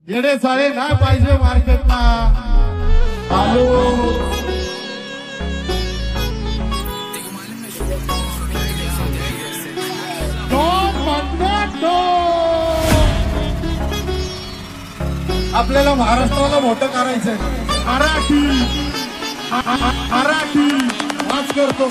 येडे साळे नाही पाहिजे मार्केटला आलो आपल्याला महाराष्ट्राला मोठं करायचंय। मराठी वाच करतो।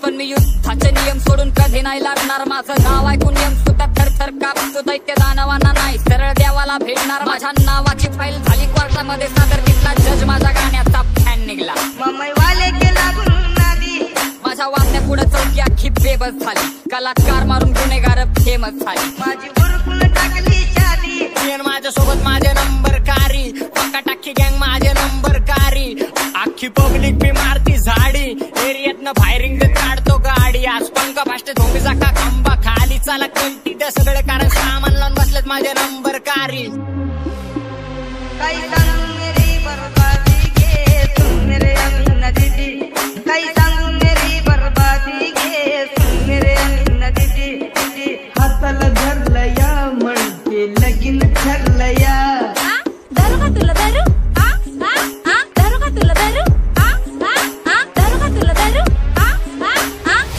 पण मी युद्धाचे नियम सोडून कधी नाही लढणार। माझं नाव ऐकून नियम सुद्धा थरथर कापतो। दैत्य दानवांना नाही सरळ देवाला भेटणार। माझ्या नावाची फाईल झाली कोर्टामध्ये सादर। तिथला जज माझ्या गाण्याचा फॅन निघला। मुंबईवाले केला बुरुनादी माझ्या वागण्या पुढे चौकी अख्खी बेबस झाली। कलाकार मारून गुन्हेगार फेमस झाली। माझी बुरकून टाकली शादी माझ्यासोबत माझे नंबर कारी पक्का टाकी गँग माझे नंबर कारी। अख्खी पब्लिक मी मारती झाडी एरियातनं फायरिंग देत काढतो गाडी। आज पंख फास्ट झोंबीचा का खंबा खाली चाला कंटी ते सगळे कारण सामान लावून बसलेत माझे नंबर कारी। काही सांगू मेरी बर्बादी घे तुम मेरे अमीना दीदी। काही सांगू मेरी बर्बादी घे तुम मेरे अमीना दीदी। हाताला धरलं या म्हणते लगीन ठरलं या। दारू का तुला दारू दारू का तुला दारू दारू का तुला दारू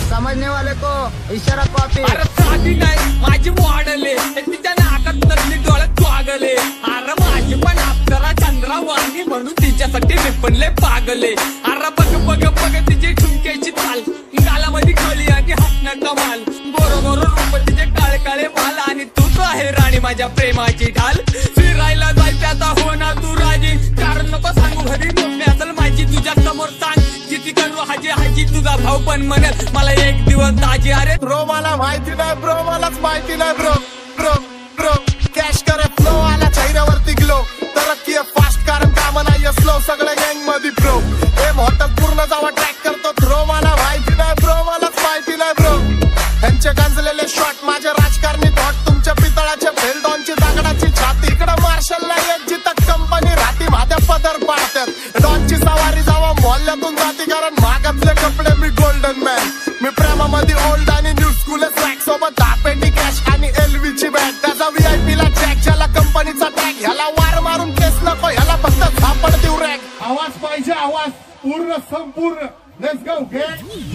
समझने वाले को इशारा कॉपी। अरे साधी नाही माझी मॉडले तिच्या नाकात नसली डोळ्यात वागले। अरे माझी पण अप्सरा चंद्रा वाणी म्हणून तिच्यासाठी मी पण लय पागले। अरे बघ बघ बघ तिची ठुमक्याची चाल गालामध्ये खळी आणि हसणं कमाल। बरोबर रूप तिचे काळे काळे माल आणि तूच आहे राणी माझ्या प्रेमाची ढाल। फिरायला जायचं आता हो ना तू राजी कारण नको सांगू घरी मोठे असेल माझी तुझ्या समोर सांग किती करू हाजी हाजी तुझा भाऊ पण म्हणेल मला एक दिवस दाजी। अरे ब्रो मला माहिती नाही ब्रो मलाच माहिती नाही ब्रो ब्रो ब्रो कॅश करे फ्लो आला चेहऱ्यावरती ग्लो तरक्की फास्ट कारण काम नाही स्लो सगळ्या गँग मध्ये ब्रो हे मोठं पूर्ण जावा ट्रॅक करतो ब्रो मला माहिती नाही ब्रो मलाच माहिती नाही ब्रो। त्यांचे गांजलेले शॉट माझ्या राजकारणी थॉट तुमच्या पितळाच्या फेलडॉनची दागडाची छाती। इकडं मार्शलला एक जिथं कंपनी राहती माझ्या पदर पाडतात। डॉनची सवारी जावा मोहल्ल्यातून जाती कारण मागातले कपडे मी गोल्डन मॅन। मी प्रेमामध्ये ओल्ड आणि न्यू स्कूल ट्रॅक सोबत 10 पेटी कॅश आणि LV ची बॅग। त्याचा VIP ला जॅक ज्याला कंपनीचा टॅग ह्याला वार मारून केस नको ह्याला फक्त झापड देऊ रॅक। आवाज पाहिजे आवाज पूर्ण संपूर्ण लेट्स गो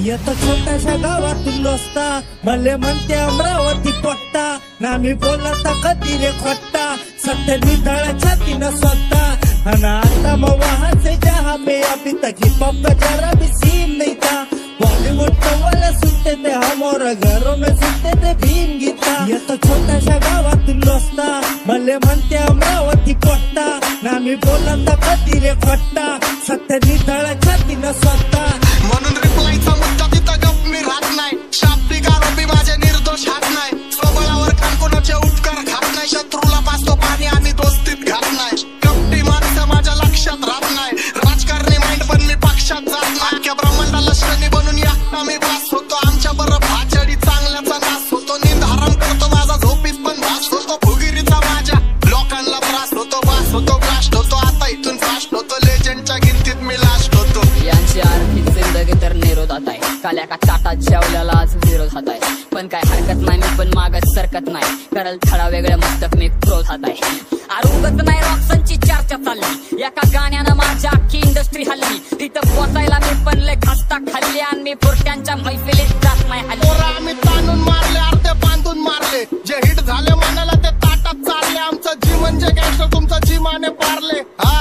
येतो छोट्याशा गावातून दोस्ता भले म्हणते अमरावती पोट्टा ना मी बोलता कधी रे खोट्टा सत्य निधळ छातीनं स्वतः आणि आता मग वहां से जहां में अभी तक हिप हॉप का जरा भी सीन नहीं था। बॉलीवुड तो वाले सुनते थे हम और घरों में सुनते थे भीम गीता। येतो छोट्याशा गावातून दोस्ता भले म्हणते अमरावती पोट्टा ना मी बोलता कधी रे खोट्टा सत्य निधळ छातीनं स्वतः। म्हणून रिप्लायचा मुद्दा तिथं गप मी राहत नाही। शाब्दिक आरोपी माझे निर्दोष हात नाही। स्वबळावर कोणाचे उपकार खात नाही। शत्रूला पाचतो पाणी आणि दोस्तीत घात नाही। कपटी माणसं माझ्या लक्षात राहत नाही। राजकारणी माइंड पण मी पक्षात जात नाही। अख्ख्या ब्रह्मांडाला श्रेणी बनून या मी पास होतो आमच्या बरं भाचडी चांगल्याचा नाश होतो। नींद हराम करतो माझा झोपीत पण भास होतो। फुगिरीचा माझ्या लोकांना त्रास होतो बास होतो ब्लास्ट होतो आता इथून फास्ट होतो। लेजंडच्या गिनतीत मी लास्ट होतो। यांची आर्थिक जिंदगी तर निरोधात आहे। काल्या का ताटात जेवल्याला आज विरोधात आहे। पण काय हरकत नाही मी पण मागत सरकत नाही। करल थळा वेगळं मस्तक मी क्रोधात आहे। आरुगत नाही रॉक्सनची चर्चा चालली एका गाण्यानं माझ्या अख्खी इंडस्ट्री हल्ली। तिथं पोचायला मी पण लय खस्ता खाल्ली आणि मी पुरट्यांच्या मैफिलीत जात नाही हल्ली। आम्ही ताणून मारले अर्धे बांधून मारले जे हिट झाले मनाला ते ताटात चालले। आमचं जी म्हणजे गँगस्टर तुमचं जी माने पारले। हा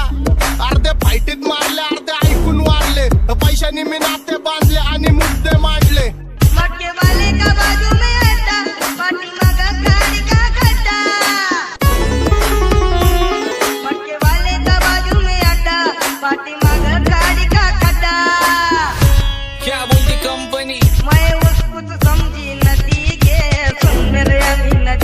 अर्धे फाईटीत मारले अर्धे ऐकून वारले। पैशानी मी नाते बांधले आणि मुद्दे मांडले। मटके वाले का बाजू में हटा पाटी मगा गाड़ी का खड्डा। मटके वाले का बाजू में हटा पाटी मगा गाड़ी का खड्डा। क्या बोलती कंपनी मैं उस कुछ समझी नदी के सुन मेरे अमीना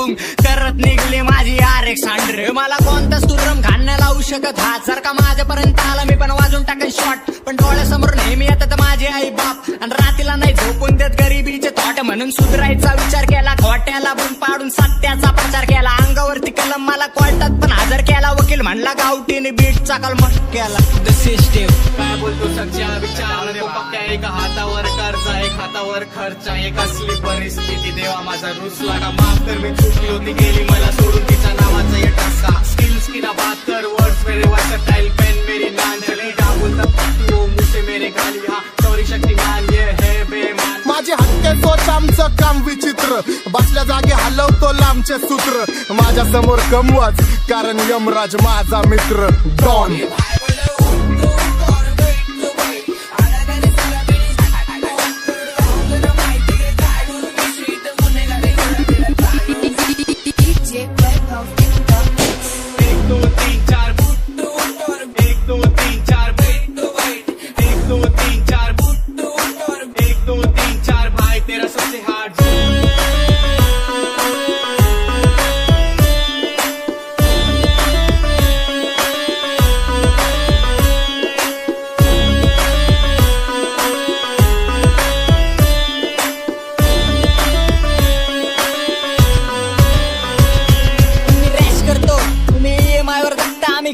बुंग करत निघली माझी RX-100. मला कोणताच तुरम घालण्या लावू शकत हात. जर का माझ्यापर्यंत आला मी पण वाजून टाकेन शॉट. पण डोळ्यासमोर नेहमी येतात माझे आई बाप आणि रातीला नाही झोपून देत गरिबीचे थॉट. म्हणून सुधरायचा विचार केला, खोट्याला बंद पाडून सत्याचा प्रचार केला. अंगावरती कलम मला कोर्टात पण हजर केला. वकील म्हणला गावठीने बीटचा कलमट केला. द सिस्टीम काय बोलतो सच्चा विचार नको पक्या. एका हातावर कर्ज एक हातावर खर्च. एक असली परिस्थिती देवा माझा रुसला का माफ कर. मी चुकली होती गेली मला सोडून तिच्या नावाचा ये टसका. स्किल्स की ना बात कर वर्ड्स मेरे वर्सटाइल पेन मेरी नान चली. क्या बोलता तू मुझसे मेरे गाली. हा सॉरी शक्तिमान ये है बेमान. माझे हक्के सोच आमचं काम विचित्र. बसल्या जागी हलवतो लांबचे सूत्र. माझ्या समोर कमवाच कारण यमराज माझा मित्र डॉन.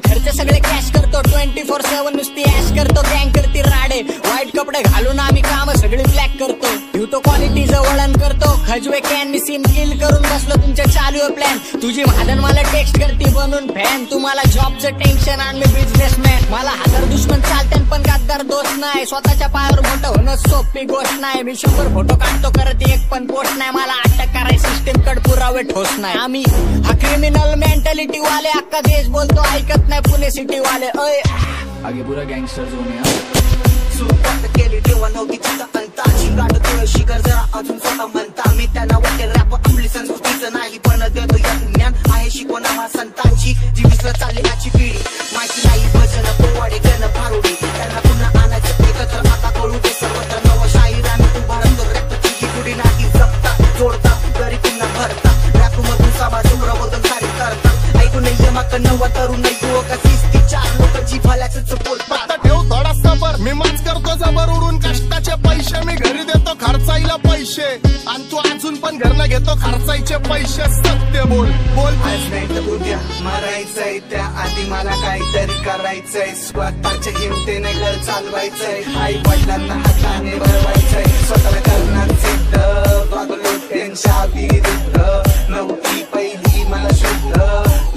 खर्च सगळे कॅश करतो 24/7 नुसती ऍश करतो. गँग करती राडे व्हाईट कपडे घालून आम्ही काम सगळी ब्लॅक करतो. ठेवतो क्वालिटीचं वळण करतो. खजवे कॅन मी सीन किल करून बसलो तुमच्या चालू आहे प्लॅन. तुझी महादन मला टेक्स्ट करती बनून फॅन. तुम्हाला जॉबचं टेन्शन आणि मी बिझनेसमॅन. मला 1000 दुश्मन चालते पण गद्दार दोस्त नाही. स्वतःच्या पायावर मोठं होणं सोपी गोष्ट नाही. मी 100 फोटो काढतो करत एक पण पोस्ट नाही. मला अटक करायची सिस्टीम कड पुरावे ठोस नाही. आम्ही हा क्रिमिनल मेंटॅलिटी वाले. अख्खा देश बोलतो ऐकत नाही पुणे सिटी वाले. आगे पूरा गँगस्टर झोन आहे. सुरुवात केली तेव्हा नव्हती चिंता अंता. शिंगाट तुळशी कर जरा अजून स्वतः म्हणता. मी त्यांना वाटे रॅप अंमली संस्कृतीचं नाही पण देतो या ज्ञान आहे शिकवण आम्हा संतांची. जी विसरत चालली आजची पिढी. माहिती नाही भजन पोवाडे गण भारुडी. त्यांना पुन्हा आणायचं एकत्र आता कळू दे सर्वत्र. नवं शाहिराने उभारतो रॅपची ही पुढी नाही जपता जोडता तरी पुन्हा भरता. रॅप मधून समाज उरवून सारी करता. ऐकून यमाक नवा तरुण युवक 34 लोकांची भल्याचं चपोल. आता ठेव थोडा सबर. मी मच करतो जबर उडून कष्टाचे पैसे. मी घरी देतो खर्चायला पैसे आणि तू अजून पण घरनं घेतो खर्चायचे पैसे. सत्य बोल बोल. आज नाही तर उद्या मरायचंय त्या आधी मला काहीतरी करायचंय. स्वतःच्या हिमतीने घर चालवायचंय. आई वडिलांना हाताने भरवायचंय. स्वतःला करणार सिद्ध वागलो त्यांच्या विरुद्ध. नव्हती पहिली मला शुद्ध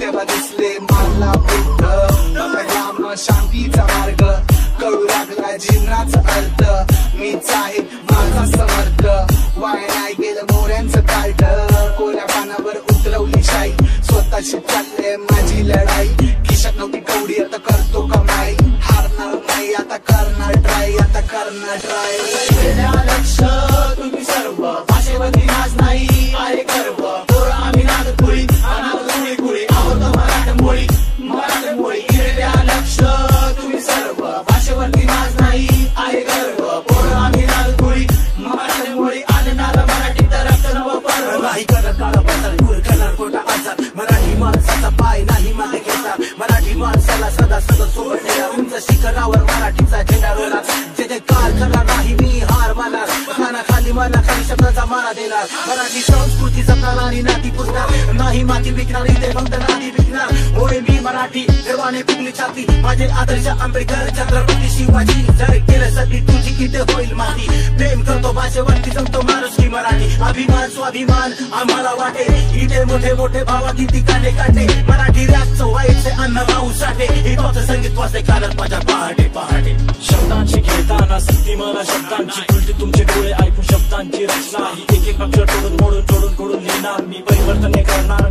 तेव्हा दिसले मला बुद्ध. राम शांतीचा मार्ग कळू लागला जीवनाचा अर्थ. मीच आहे माझा समर्थ. वाया नाही गेलं मोऱ्यांचं ताट. कोऱ्या पानावर उतरवली शाई. स्वतःशी चालले माझी लढाई. खिशात नव्हती कवडी आता करतो कमाई. हारणार नाही आता करणार ट्राय. आता करणार ट्राय. लक्ष तुम्ही सर्व भाषेवरती नाच नाही आहे गर्व. पोरं आम्ही नाद कुळी कुळी कुळी आवडतो मराठमोळी मराठमोळी. लक्ष तुम्ही सर्व भाषेवरती नाच नाही आहे गर्व. पोरं आम्ही नाद कुळी मराठमोळी. आणणार मराठी तर नवं पर्व. नाही करत काळा बदल दूर करणार खोटा आजार. मराठी माणसाचा पाय नाही मागे घेता. मराठी माणसाला सदा सदा सोबत नेला. उंच शिखरावर मराठीचा झेंडा रोला. जे जे काळ करणार नाही मी हार मानणार. खाली मनाखाली शब्दाचा मारा देणार. मराठी संस्कृती जपणार आणि नाती पुसणार. नाही माती विकणार इथे फक्त नाती विकणार. होय मी मराठी देवाने पिकली छाती. माझे आदर्श आंबेडकर छत्रपती शिवाजी. जर केलं सती तुझी किती होईल माती. प्रेम करतो भाषेवरती जमतो माणूस की मराठी. अभिमान स्वाभिमान आम्हाला वाटे. इथे मोठे मोठे भावा किती काटे काटे. मराठी रॅपचं व्हायचे अन्न राहू साठे. हिपाचं संगीत वाजते कानात माझ्या पहाटे पहाटे. शब्दांची खेळताना सक्ती मला शब्दांची उलटी. तुमचे डोळे ऐकून शब्दांची रचना. एक एक अक्षर तोडून मोडून जोडून लिहिणार मी. परिवर्तन करणार